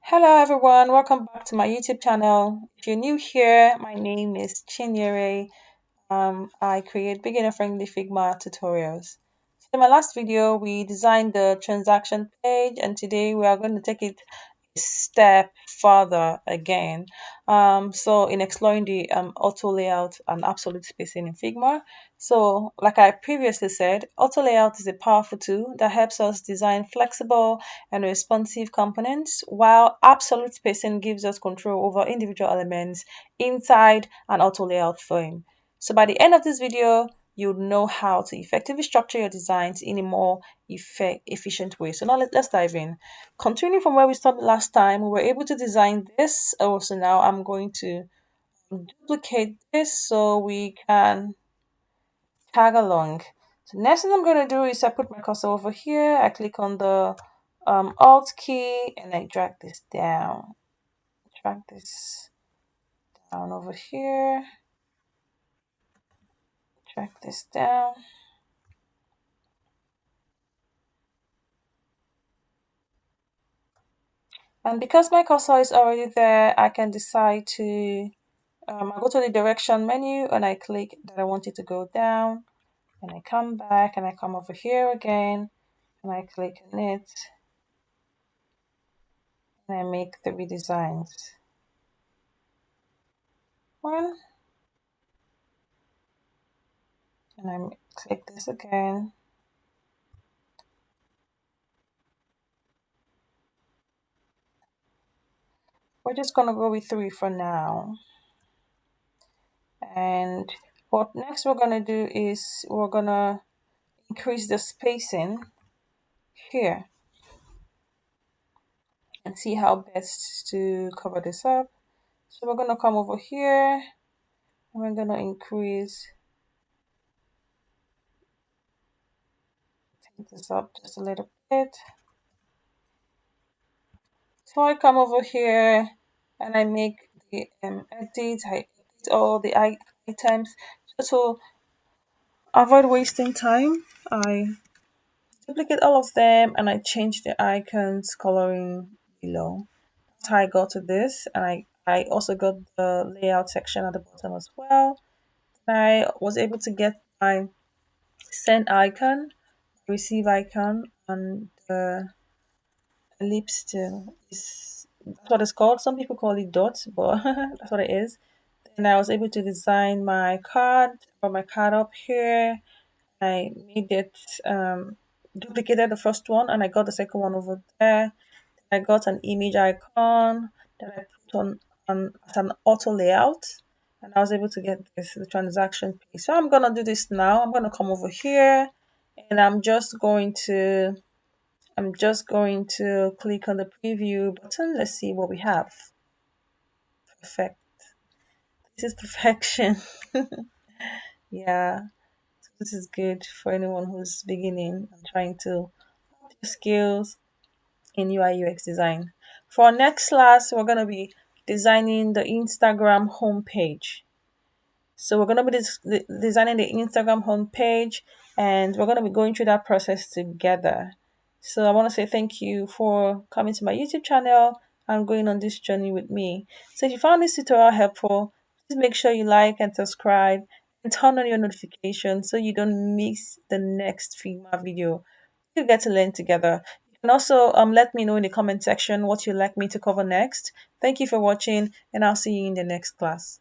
Hello everyone, welcome back to my YouTube channel. If you're new here, my name is Chinyere. I create beginner friendly Figma tutorials. So in my last video, we designed the transaction page, and today we are going to take it a step further again. So in exploring the auto layout and absolute spacing in Figma. So like I previously said, auto layout is a powerful tool that helps us design flexible and responsive components, while absolute spacing gives us control over individual elements inside an auto layout frame. So by the end of this video, you'll know how to effectively structure your designs in a more efficient way. So now let's dive in. Continuing from where we stopped last time, we were able to design this. Oh, so now I'm going to duplicate this so we can tag along. So next thing I'm going to do is I put my cursor over here. I click on the Alt key and I drag this down. Drag this down over here. Drag this down. And because my cursor is already there, I can decide to I go to the direction menu and I click that I want it to go down. And I come back and I come over here again and I click on it and I make three designs. One, and I click this again. We're just gonna go with three for now. And what next we're gonna do is we're gonna increase the spacing here and see how best to cover this up. So we're gonna come over here and we're gonna increase this up just a little bit. So I come over here and I make the edit. I edit all the items. So to avoid wasting time, I duplicate all of them and I change the icons coloring below. That's how I got to this, and I also got the layout section at the bottom as well. I was able to get my send icon, receive icon, and the ellipse still is that's what it's called. Some people call it dots, but that's what it is. And I was able to design my card, put my card up here. I made it duplicated the first one and I got the second one over there. I got an image icon that I put on as an auto layout, and I was able to get this the transaction page. So I'm gonna do this now. I'm gonna come over here and I'm just going to click on the preview button. Let's see what we have. Perfect. This is perfection. Yeah, this is good for anyone who's beginning and trying to up their skills in UI UX design. For our next class, we're going to be designing the Instagram homepage. So we're going to be designing the Instagram homepage and we're going to be going through that process together. So I want to say thank you for coming to my YouTube channel and going on this journey with me. So if you found this tutorial helpful, please make sure you like and subscribe and turn on your notifications so you don't miss the next Figma video. We get to learn together. You can also let me know in the comment section what you'd like me to cover next. Thank you for watching and I'll see you in the next class.